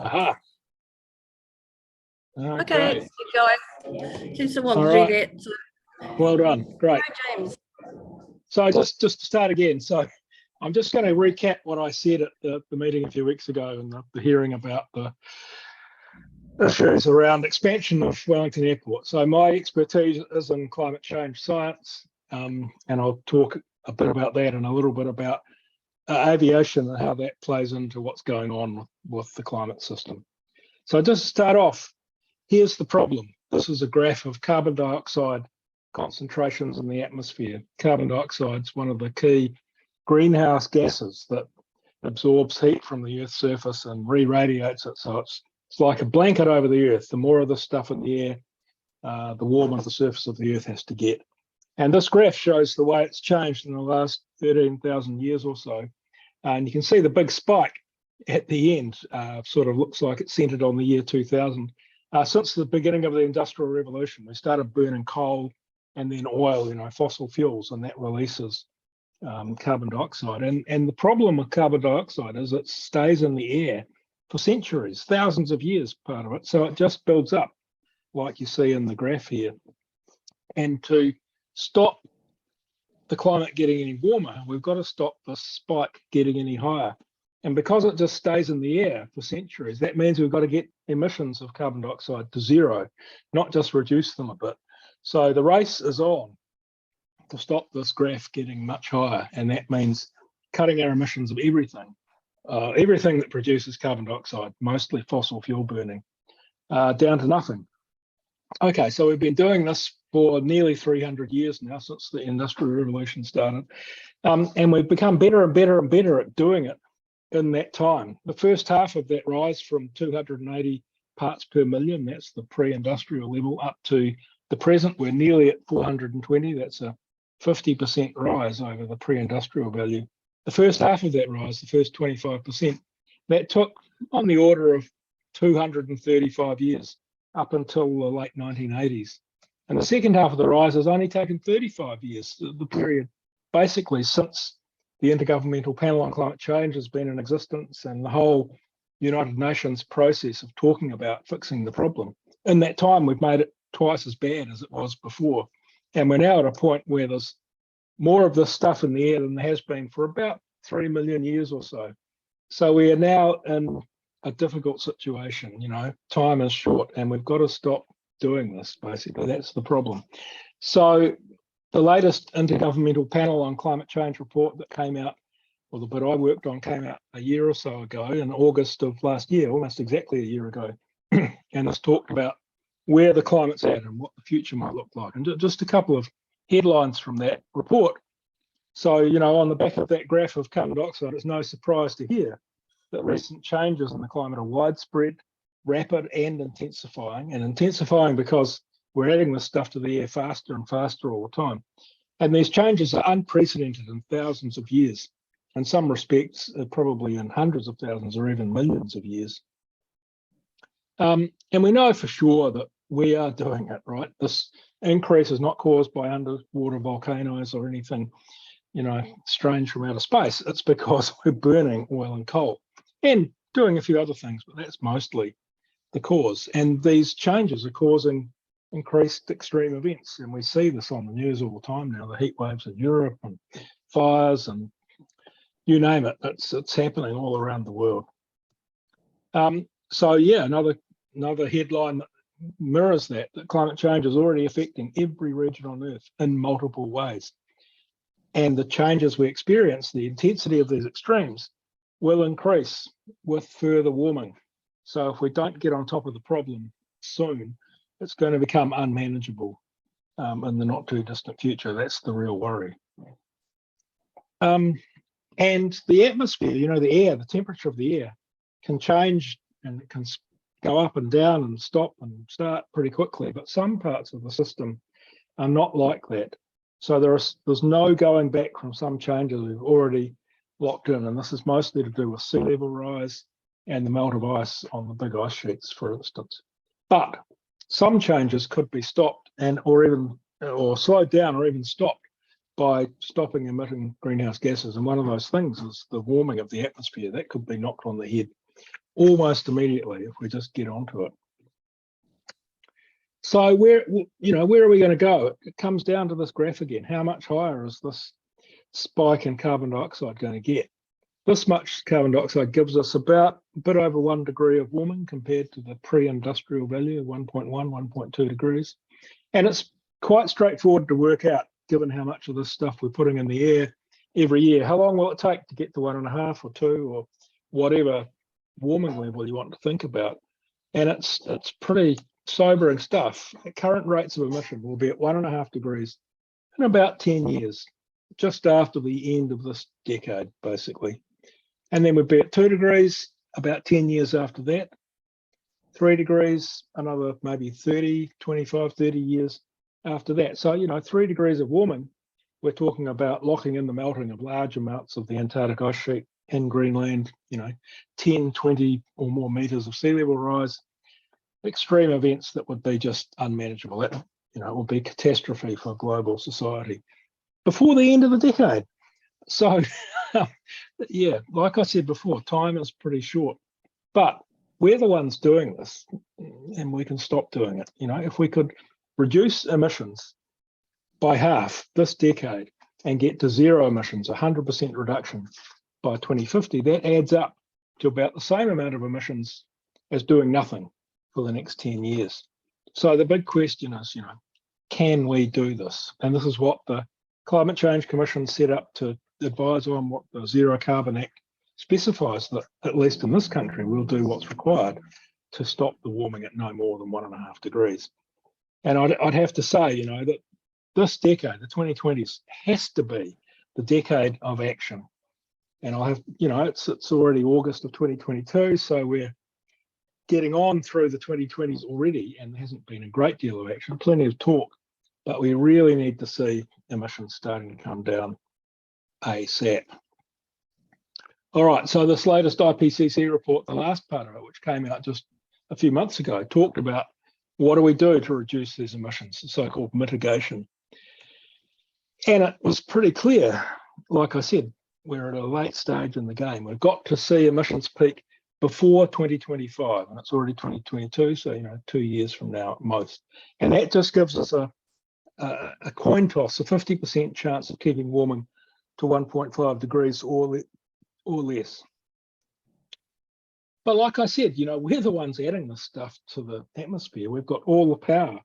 Aha. Okay, keep going. Keep someone All to right. do that. So, Well done. Great. hi, James. So just to start again, so I'm just going to recap what I said at the meeting a few weeks ago and the hearing about the issues around expansion of Wellington Airport. So my expertise is in climate change science, and I'll talk a bit about that and a little bit about aviation and how that plays into what's going on with the climate system. So just to start off, here's the problem. This is a graph of carbon dioxide concentrations in the atmosphere. Carbon dioxide is one of the key greenhouse gases that absorbs heat from the Earth's surface and re-radiates it. So it's like a blanket over the Earth. The more of this stuff in the air, the warmer the surface of the Earth has to get. And this graph shows the way it's changed in the last 13,000 years or so. And you can see the big spike at the end, sort of looks like it's centered on the year 2000. Since the beginning of the Industrial Revolution, we started burning coal and then oil, fossil fuels, and that releases carbon dioxide. And the problem with carbon dioxide is it stays in the air for centuries, thousands of years, part of it. So it just builds up, like you see in the graph here. And to stop the climate getting any warmer, we've got to stop the spike getting any higher. And because it just stays in the air for centuries, that means we've got to get emissions of carbon dioxide to zero, not just reduce them a bit. So the race is on to stop this graph getting much higher. And that means cutting our emissions of everything, everything that produces carbon dioxide, mostly fossil fuel burning, down to nothing. Okay, so we've been doing this for nearly 300 years now, since the Industrial Revolution started. And we've become better and better and better at doing it in that time. The first half of that rise from 280 parts per million, that's the pre-industrial level, up to the present, we're nearly at 420. That's a 50% rise over the pre-industrial value. The first half of that rise, the first 25%, that took on the order of 235 years up until the late 1980s. And the second half of the rise has only taken 35 years, the period basically since the Intergovernmental Panel on Climate Change has been in existence and the whole United Nations process of talking about fixing the problem. In that time, we've made it twice as bad as it was before. And we're now at a point where there's more of this stuff in the air than there has been for about 3 million years or so. So we are now in a difficult situation, time is short and we've got to stop doing this, basically. That's the problem. So the latest Intergovernmental Panel on Climate Change report that came out, or the bit I worked on, came out a year or so ago in August of last year, almost exactly a year ago. And it's talked about where the climate's at and what the future might look like. And just a couple of headlines from that report. So, on the back of that graph of carbon dioxide, it's no surprise to hear that recent changes in the climate are widespread, rapid and intensifying because we're adding this stuff to the air faster and faster all the time. And these changes are unprecedented in thousands of years. In some respects, probably in hundreds of thousands or even millions of years. And we know for sure that we are doing it, right? This increase is not caused by underwater volcanoes or anything, strange from outer space. It's because we're burning oil and coal and doing a few other things, but that's mostly the cause. And these changes are causing increased extreme events. And we see this on the news all the time now, the heat waves in Europe and fires and you name it, it's happening all around the world. So yeah, another headline that mirrors that climate change is already affecting every region on Earth in multiple ways. And the changes we experience, the intensity of these extremes, will increase with further warming. So if we don't get on top of the problem soon, it's going to become unmanageable in the not too distant future. That's the real worry. And the atmosphere, the air, the temperature of the air can change and it can go up and down and stop and start pretty quickly. But some parts of the system are not like that. So there's no going back from some changes we've already locked in. And this is mostly to do with sea level rise and the melt of ice on the big ice sheets, for instance. But some changes could be stopped or slowed down or even stopped by stopping emitting greenhouse gases. And one of those things is the warming of the atmosphere. That could be knocked on the head almost immediately if we just get onto it. So where are we going to go? It comes down to this graph again. How much higher is this spike in carbon dioxide going to get? This much carbon dioxide gives us about a bit over 1 degree of warming compared to the pre-industrial value of 1.1, 1.2 degrees. And it's quite straightforward to work out, given how much of this stuff we're putting in the air every year. How long will it take to get to 1.5 or 2 or whatever warming level you want to think about? And it's pretty sobering stuff. At current rates of emission, we'll be at 1.5 degrees in about 10 years, just after the end of this decade, basically. And then we'd be at 2 degrees about 10 years after that, 3 degrees, another maybe 25, 30 years after that. So, 3 degrees of warming, we're talking about locking in the melting of large amounts of the Antarctic ice sheet in Greenland, 10, 20 or more meters of sea level rise, extreme events that would be just unmanageable. That, would be catastrophe for global society before the end of the decade. So, yeah, like I said before, time is pretty short, but we're the ones doing this and we can stop doing it. If we could reduce emissions by half this decade and get to zero emissions, 100% reduction by 2050, that adds up to about the same amount of emissions as doing nothing for the next 10 years. So the big question is, can we do this? And this is what the Climate Change Commission set up to advise on, what the Zero Carbon Act specifies, that at least in this country, we'll do what's required to stop the warming at no more than 1.5 degrees. And I'd have to say, that this decade, the 2020s, has to be the decade of action. And I'll have, it's already August of 2022, so we're getting on through the 2020s already, and there hasn't been a great deal of action, plenty of talk, but we really need to see emissions starting to come down ASAP. All right, so this latest IPCC report, the last part of it, which came out just a few months ago, talked about what do we do to reduce these emissions, the so-called mitigation. And it was pretty clear, like I said, we're at a late stage in the game. We've got to see emissions peak before 2025, and it's already 2022, so 2 years from now at most. And that just gives us a coin toss, a 50% chance of keeping warming to 1.5 degrees or less. But like I said, we're the ones adding this stuff to the atmosphere. We've got all the power.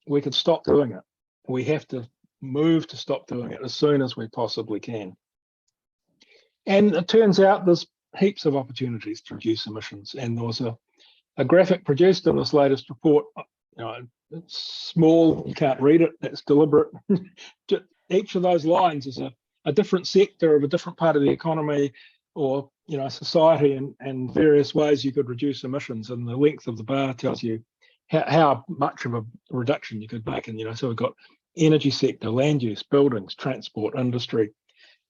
We could stop doing it. We have to move to stop doing it as soon as we possibly can. And it turns out there's heaps of opportunities to reduce emissions. And there was a graphic produced in this latest report. It's small, you can't read it, that's deliberate. Each of those lines is a different sector of a different part of the economy or society, and various ways you could reduce emissions. And the length of the bar tells you how much of a reduction you could make. And so we've got energy sector, land use, buildings, transport, industry.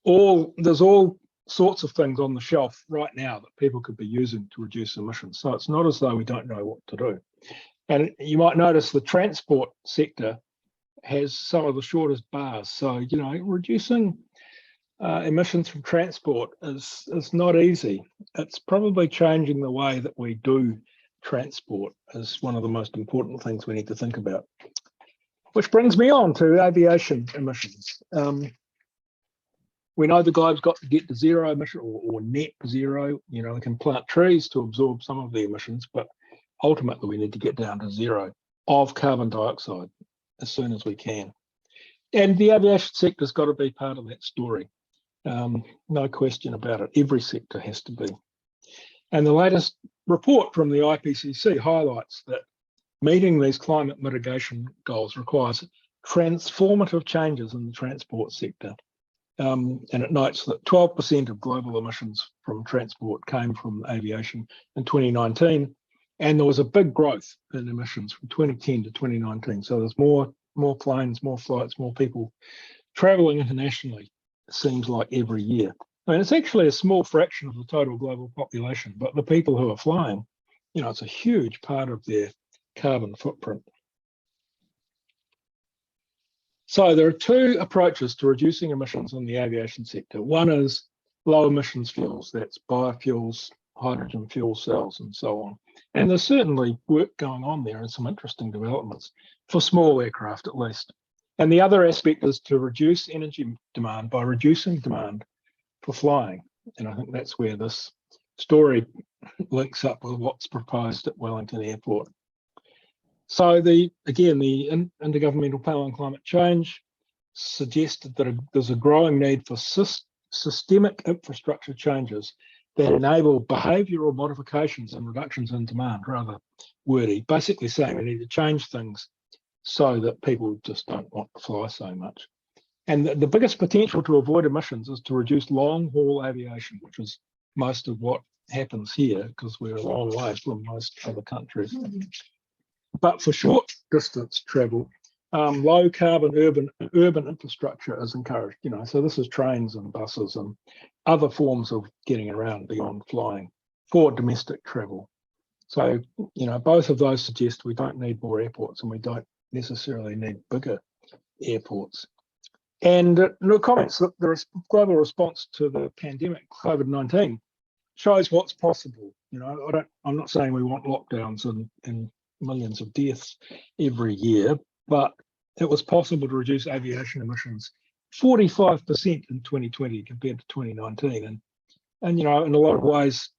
There's all sorts of things on the shelf right now that people could be using to reduce emissions. So it's not as though we don't know what to do. And you might notice the transport sector has some of the shortest bars. So, reducing emissions from transport is not easy. It's probably changing the way that we do transport is one of the most important things we need to think about. Which brings me on to aviation emissions. We know the globe's got to get to zero emission or net zero. We can plant trees to absorb some of the emissions, but ultimately we need to get down to zero of carbon dioxide as soon as we can. And the aviation sector's got to be part of that story. No question about it. Every sector has to be. And the latest report from the IPCC highlights that meeting these climate mitigation goals requires transformative changes in the transport sector. And it notes that 12% of global emissions from transport came from aviation in 2019, and there was a big growth in emissions from 2010 to 2019. So there's more planes, more flights, more people traveling internationally, it seems like every year. I mean, it's actually a small fraction of the total global population, but the people who are flying, it's a huge part of their carbon footprint. So there are two approaches to reducing emissions in the aviation sector. One is low emissions fuels, that's biofuels, hydrogen fuel cells and so on. And there's certainly work going on there and some interesting developments for small aircraft at least. And the other aspect is to reduce energy demand by reducing demand for flying. And I think that's where this story links up with what's proposed at Wellington Airport. So the Intergovernmental Panel on Climate Change suggested that there's a growing need for systemic infrastructure changes that enable behavioural modifications and reductions in demand, rather wordy, basically saying we need to change things so that people just don't want to fly so much. And the biggest potential to avoid emissions is to reduce long-haul aviation, which is most of what happens here because we're a long way from most other countries. But for short distance travel, low carbon urban infrastructure is encouraged, so this is trains and buses and other forms of getting around beyond flying for domestic travel. So, both of those suggest we don't need more airports and we don't necessarily need bigger airports. And the comments that the global response to the pandemic, COVID-19, shows what's possible. I'm not saying we want lockdowns and millions of deaths every year, but it was possible to reduce aviation emissions 45% in 2020 compared to 2019. And in a lot of ways,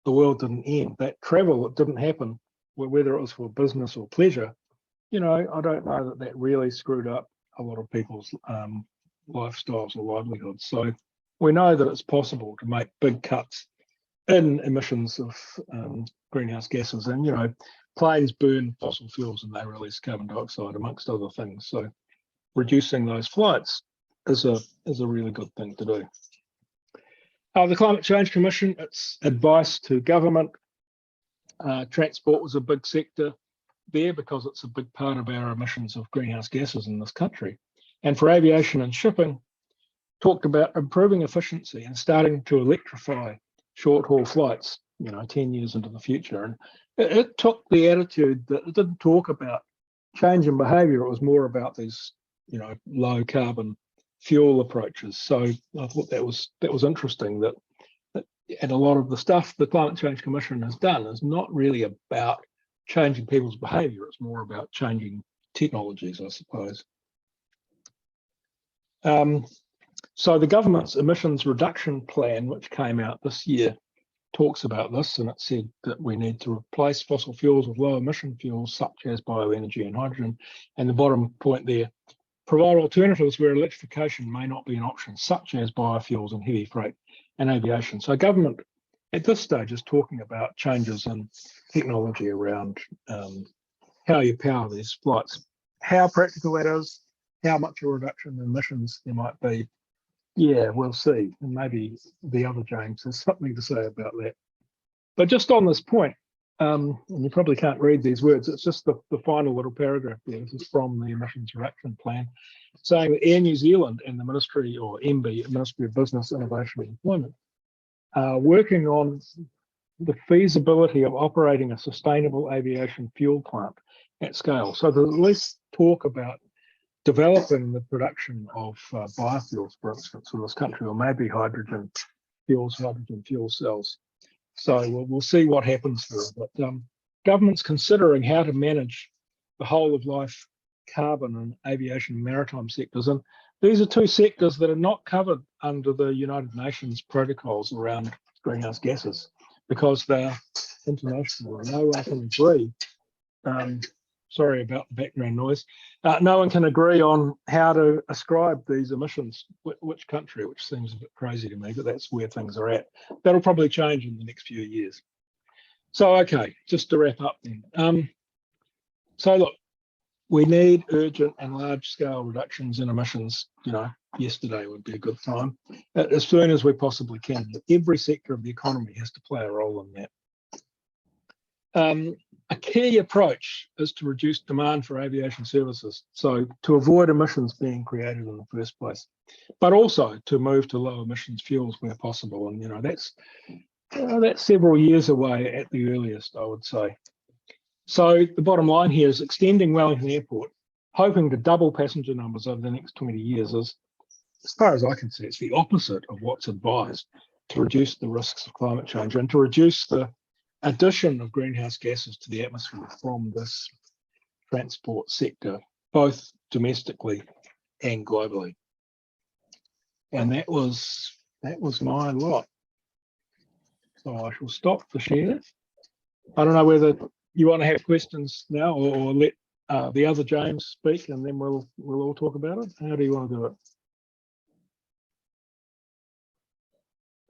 the world didn't end. That travel that didn't happen, whether it was for business or pleasure, I don't know that really screwed up a lot of people's lifestyles or livelihoods. So we know that it's possible to make big cuts in emissions of greenhouse gases. And, planes burn fossil fuels and they release carbon dioxide, amongst other things. So reducing those flights is a really good thing to do. The Climate Change Commission, its advice to government, transport was a big sector there because it's a big part of our emissions of greenhouse gases in this country. And for aviation and shipping, talked about improving efficiency and starting to electrify short-haul flights, 10 years into the future. And it took the attitude that it didn't talk about change in behaviour. It was more about these, low carbon fuel approaches. So I thought that was interesting that and a lot of the stuff the Climate Change Commission has done is not really about changing people's behaviour. It's more about changing technologies, I suppose. So the government's emissions reduction plan, which came out this year, talks about this, and it said that we need to replace fossil fuels with low emission fuels such as bioenergy and hydrogen. And the bottom point there, provide alternatives where electrification may not be an option, such as biofuels and heavy freight and aviation. So government at this stage is talking about changes in technology around how you power these flights. How practical that is, how much a reduction in emissions there might be, yeah, we'll see. And maybe the other James has something to say about that. But just on this point, and you probably can't read these words, it's just the final little paragraph there. This is from the emissions reduction plan, saying that Air New Zealand and the Ministry, or MB, Ministry of Business, Innovation and Employment, are working on the feasibility of operating a sustainable aviation fuel plant at scale. So there's at least talk about developing the production of biofuels, for instance, in this country, or maybe hydrogen fuel cells. So we'll see what happens there. But government's considering how to manage the whole of life carbon and aviation and maritime sectors. And these are two sectors that are not covered under the United Nations protocols around greenhouse gases because they're international. No one can agree. Sorry about the background noise. No one can agree on how to ascribe these emissions, which country, which seems a bit crazy to me, but that's where things are at. That'll probably change in the next few years. So, okay, just to wrap up then. So look, we need urgent and large-scale reductions in emissions. Yesterday would be a good time, as soon as we possibly can. Every sector of the economy has to play a role in that. A key approach is to reduce demand for aviation services, so to avoid emissions being created in the first place, but also to move to low emissions fuels where possible. And that's several years away at the earliest, I would say. So the bottom line here is extending Wellington Airport, hoping to double passenger numbers over the next 20 years is, as far as I can see, it's the opposite of what's advised. to reduce the risks of climate change and to reduce the addition of greenhouse gases to the atmosphere from this transport sector, both domestically and globally. And that was my lot. So I shall stop the share. I don't know whether you want to have questions now or let the other James speak, and then we'll all talk about it. How do you want to do it?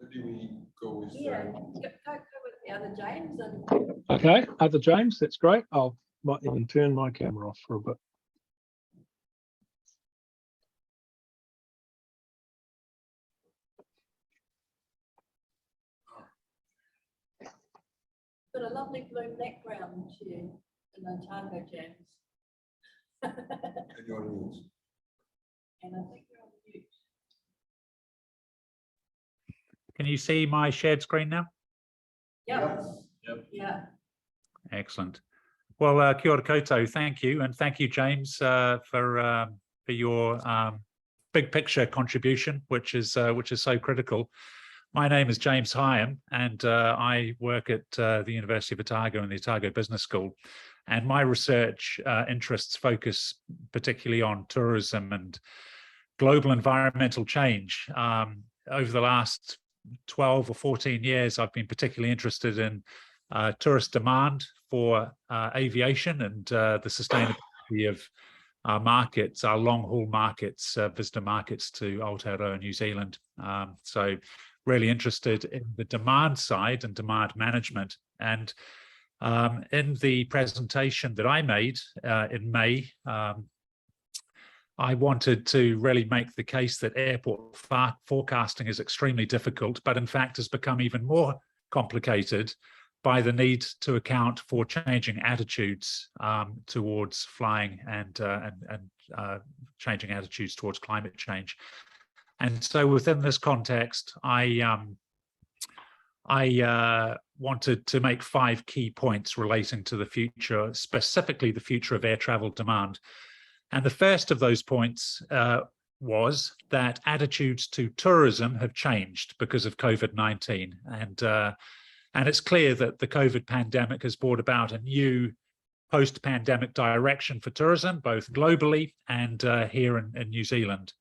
Maybe we go with Go with the other James. Okay, other James, that's great. Might even turn my camera off for a bit. Got a lovely blue background to you in Otago, James. and your rules. And I think you're on mute. Can you see my shared screen now? Yep. Yep. Yeah. Excellent. Well, kia ora koutou, thank you. And thank you, James, for your big picture contribution, which is so critical. My name is James Higham, and I work at the University of Otago and the Otago Business School. And my research interests focus particularly on tourism and global environmental change. Over the last 12 or 14 years, I've been particularly interested in tourist demand for aviation and the sustainability of our markets, our long-haul markets, visitor markets to Aotearoa, New Zealand. So really interested in the demand side and demand management. And in the presentation that I made in May, I wanted to really make the case that airport forecasting is extremely difficult, but in fact has become even more complicated by the need to account for changing attitudes towards flying and changing attitudes towards climate change. And so within this context, I wanted to make 5 key points relating to the future, specifically the future of air travel demand. And the first of those points was that attitudes to tourism have changed because of COVID-19. And it's clear that the COVID pandemic has brought about a new post-pandemic direction for tourism, both globally and here in New Zealand.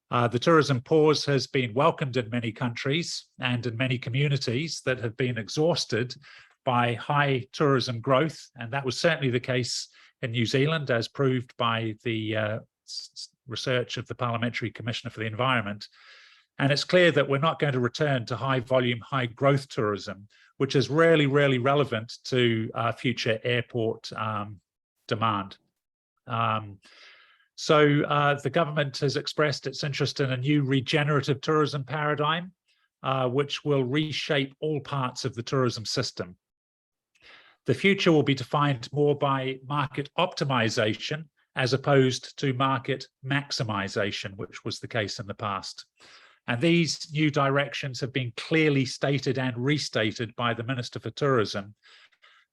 The tourism pause has been welcomed in many countries and in many communities that have been exhausted by high tourism growth. And that was certainly the case in New Zealand, as proved by the research of the Parliamentary Commissioner for the Environment. And it's clear that we're not going to return to high volume, high growth tourism, which is really, really relevant to future airport demand. So the government has expressed its interest in a new regenerative tourism paradigm, which will reshape all parts of the tourism system. The future will be defined more by market optimization as opposed to market maximization, which was the case in the past. And these new directions have been clearly stated and restated by the Minister for Tourism,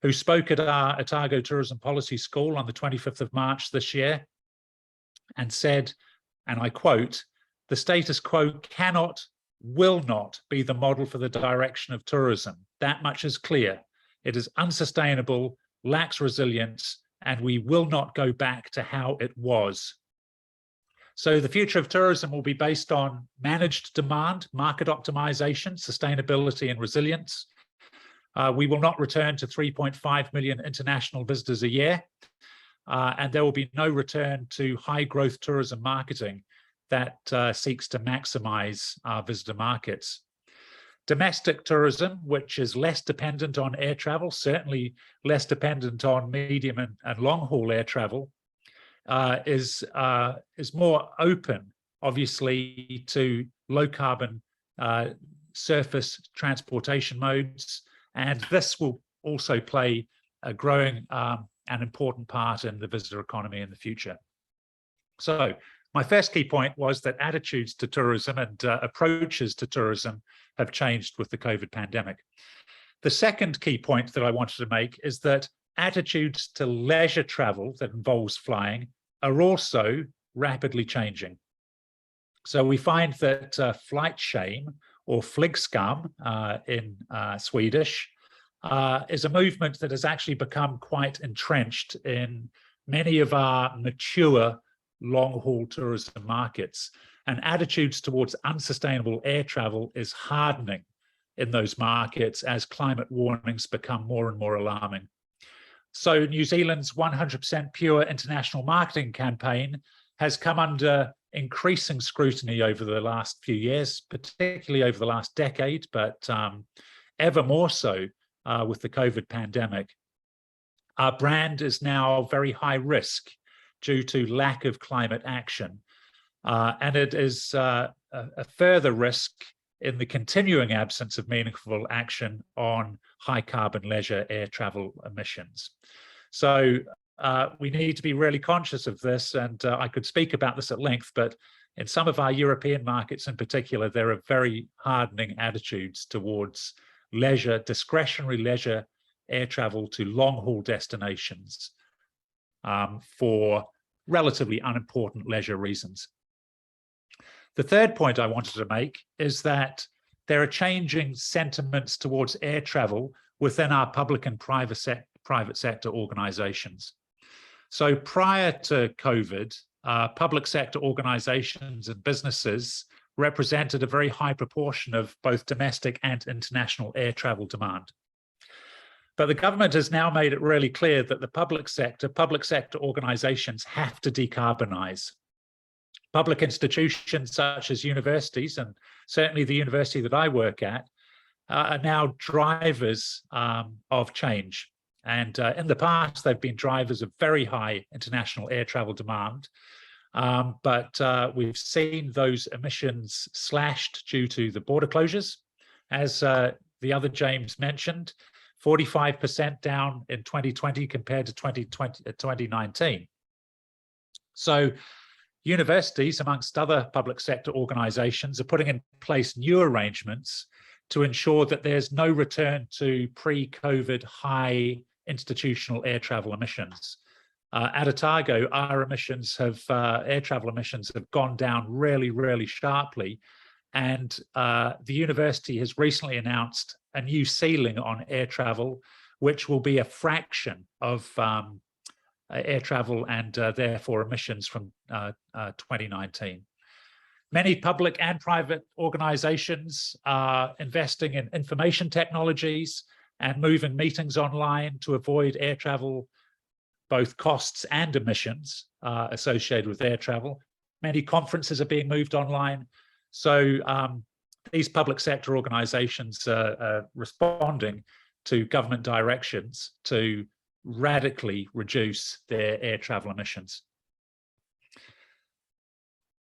who spoke at our Otago Tourism Policy School on the 25th of March this year and said, and I quote, "The status quo cannot, will not be the model for the direction of tourism. That much is clear. It is unsustainable, lacks resilience, and we will not go back to how it was." So the future of tourism will be based on managed demand, market optimization, sustainability, and resilience. We will not return to 3.5 million international visitors a year, and there will be no return to high growth tourism marketing that seeks to maximize our visitor markets. Domestic tourism, which is less dependent on air travel, certainly less dependent on medium and long haul air travel, is more open, obviously, to low carbon surface transportation modes, and this will also play a growing and important part in the visitor economy in the future. So my first key point was that attitudes to tourism and approaches to tourism have changed with the COVID pandemic. The second key point that I wanted to make is that attitudes to leisure travel that involves flying are also rapidly changing. So we find that flight shame, or flygskam in Swedish, is a movement that has actually become quite entrenched in many of our mature long-haul tourism markets, and attitudes towards unsustainable air travel is hardening in those markets as climate warnings become more and more alarming. So New Zealand's 100% Pure international marketing campaign has come under increasing scrutiny over the last few years, particularly over the last decade, but ever more so with the COVID pandemic. Our brand is now very high risk due to lack of climate action. And it is a further risk in the continuing absence of meaningful action on high carbon leisure air travel emissions. So we need to be really conscious of this, and I could speak about this at length, but in some of our European markets in particular, there are very hardening attitudes towards leisure, discretionary leisure air travel to long-haul destinations for relatively unimportant leisure reasons. The third point I wanted to make is that there are changing sentiments towards air travel within our public and private sector organizations. So prior to COVID, public sector organizations and businesses represented a very high proportion of both domestic and international air travel demand. But the government has now made it really clear that the public sector organizations have to decarbonize. Public institutions such as universities, and certainly the university that I work at, are now drivers of change. And in the past, they've been drivers of very high international air travel demand. But we've seen those emissions slashed due to the border closures. As the other James mentioned, 45% down in 2020 compared to 2019. So universities, amongst other public sector organizations, are putting in place new arrangements to ensure that there's no return to pre-COVID high institutional air travel emissions. At Otago, our emissions have, air travel emissions have gone down really, really sharply. And the university has recently announced a new ceiling on air travel, which will be a fraction of air travel and therefore emissions from 2019. Many public and private organizations are investing in information technologies and moving meetings online to avoid air travel, both costs and emissions associated with air travel. Many conferences are being moved online. So these public sector organizations are responding to government directions to radically reduce their air travel emissions.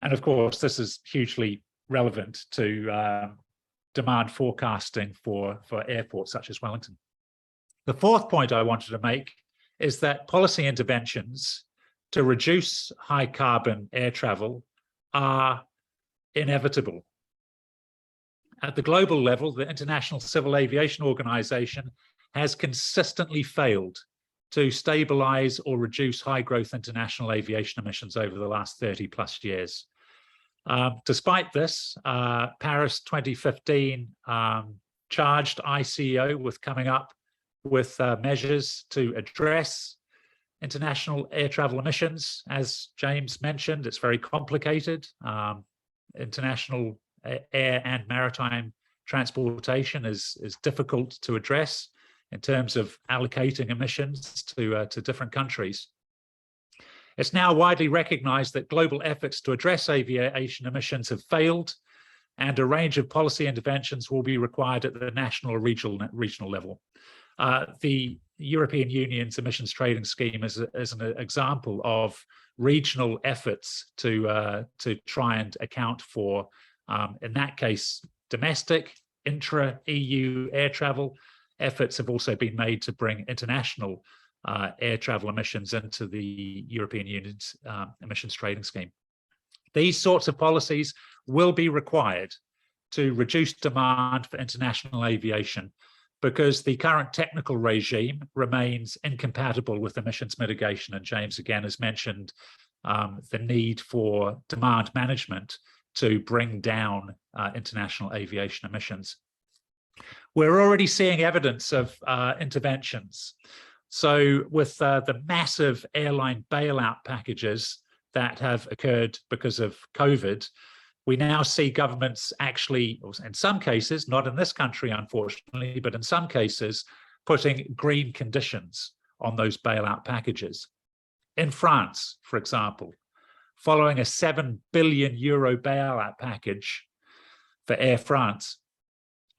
And of course, this is hugely relevant to demand forecasting for airports such as Wellington. The fourth point I wanted to make is that policy interventions to reduce high carbon air travel are inevitable. At the global level, the International Civil Aviation Organization has consistently failed to stabilize or reduce high growth international aviation emissions over the last 30 plus years. Despite this, Paris 2015 charged ICAO with coming up with measures to address international air travel emissions. As James mentioned, it's very complicated. International air and maritime transportation is difficult to address in terms of allocating emissions to different countries. It's now widely recognized that global efforts to address aviation emissions have failed, and a range of policy interventions will be required at the national or regional level. The European Union's emissions trading scheme is an example of regional efforts to try and account for, in that case, domestic, intra-EU air travel. Efforts have also been made to bring international air travel emissions into the European Union's emissions trading scheme. These sorts of policies will be required to reduce demand for international aviation because the current technical regime remains incompatible with emissions mitigation. And James again has mentioned the need for demand management to bring down international aviation emissions. We're already seeing evidence of interventions. So with the massive airline bailout packages that have occurred because of COVID, we now see governments actually, in some cases, not in this country, unfortunately, but in some cases, putting green conditions on those bailout packages. In France, for example, following a €7 billion bailout package for Air France,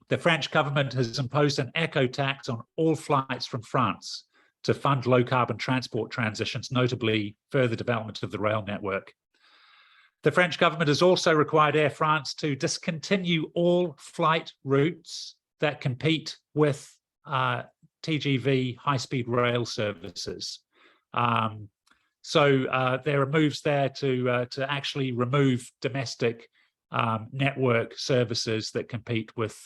the French government has imposed an eco tax on all flights from France to fund low-carbon transport transitions, notably further development of the rail network. The French government has also required Air France to discontinue all flight routes that compete with TGV high-speed rail services. So there are moves there to actually remove domestic network services that compete with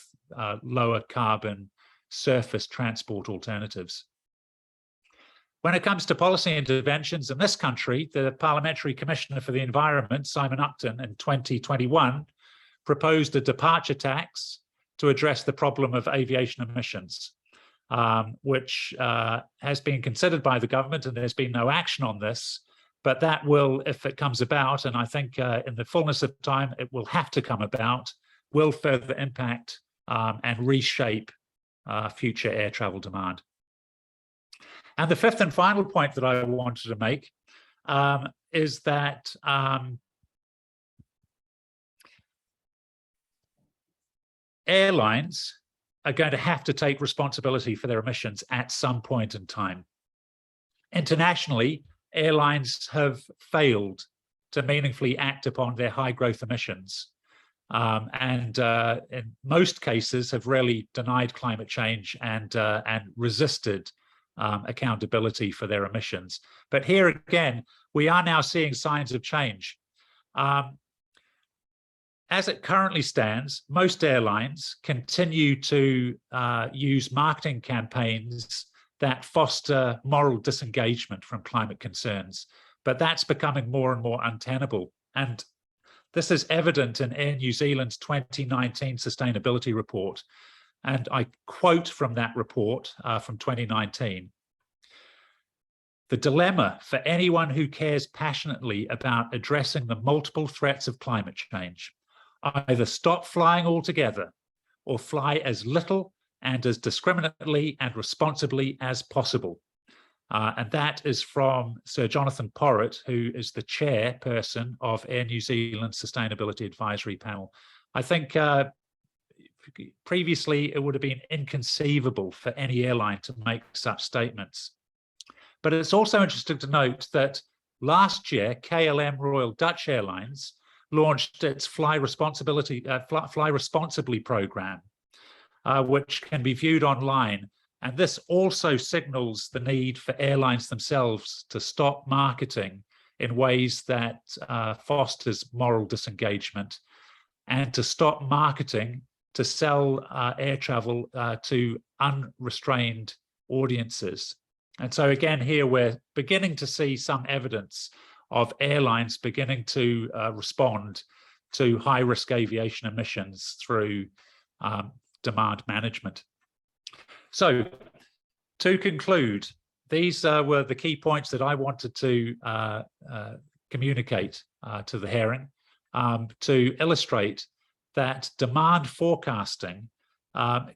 lower carbon surface transport alternatives. When it comes to policy interventions in this country, the Parliamentary Commissioner for the Environment, Simon Upton, in 2021, proposed a departure tax to address the problem of aviation emissions, which has been considered by the government, and there's been no action on this. But that will, if it comes about, and I think in the fullness of time it will have to come about, will further impact and reshape future air travel demand. And the fifth and final point that I wanted to make is that airlines are going to have to take responsibility for their emissions at some point in time. Internationally, airlines have failed to meaningfully act upon their high growth emissions, and in most cases have really denied climate change and resisted accountability for their emissions. But here again, we are now seeing signs of change. As it currently stands, most airlines continue to use marketing campaigns that foster moral disengagement from climate concerns, but that's becoming more and more untenable. And this is evident in Air New Zealand's 2019 sustainability report. And I quote from that report from 2019. The dilemma for anyone who cares passionately about addressing the multiple threats of climate change: either stop flying altogether or fly as little and as discriminately and responsibly as possible. And that is from Sir Jonathan Porritt, who is the chairperson of Air New Zealand's Sustainability Advisory Panel. I think previously it would have been inconceivable for any airline to make such statements. But it's also interesting to note that last year, KLM Royal Dutch Airlines launched its Fly Responsibly program, which can be viewed online. And this also signals the need for airlines themselves to stop marketing in ways that fosters moral disengagement, and to stop marketing to sell air travel to unrestrained audiences. And so again, here we're beginning to see some evidence of airlines beginning to respond to high-risk aviation emissions through demand management. So to conclude, these were the key points that I wanted to communicate to the hearing, to illustrate that demand forecasting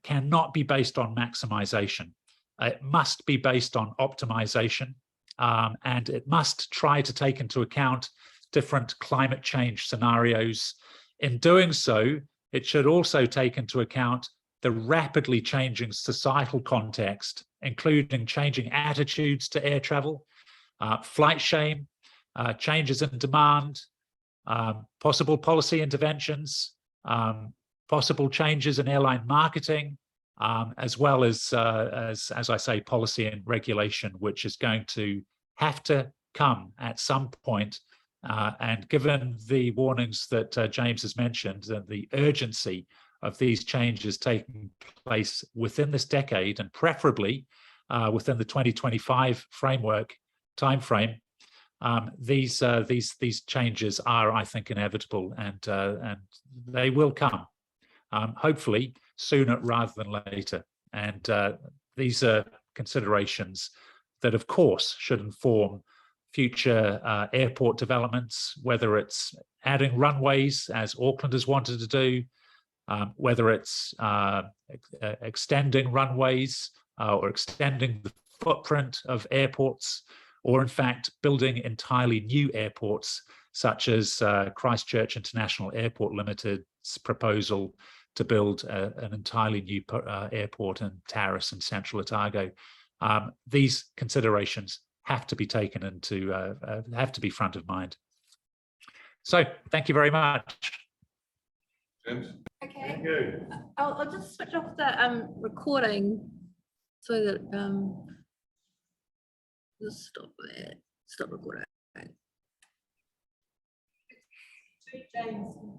cannot be based on maximization. It must be based on optimization, and it must try to take into account different climate change scenarios. In doing so, it should also take into account the rapidly changing societal context, including changing attitudes to air travel, flight shame, changes in demand, possible policy interventions, possible changes in airline marketing, as well as I say, policy and regulation, which is going to have to come at some point. And given the warnings that James has mentioned, and the urgency of these changes taking place within this decade, and preferably within the 2025 timeframe, these changes are, I think, inevitable, and they will come, hopefully sooner rather than later. And these are considerations that, of course, should inform future airport developments, whether it's adding runways, as Auckland has wanted to do, whether it's extending runways or extending the footprint of airports, or in fact building entirely new airports, such as Christchurch International Airport Limited's proposal to build an entirely new airport in Taurus in central Otago. These considerations have to be taken into, have to be front of mind. So thank you very much. James? Okay. Thank you. I'll just switch off the recording so that just stop it. Stop recording. James.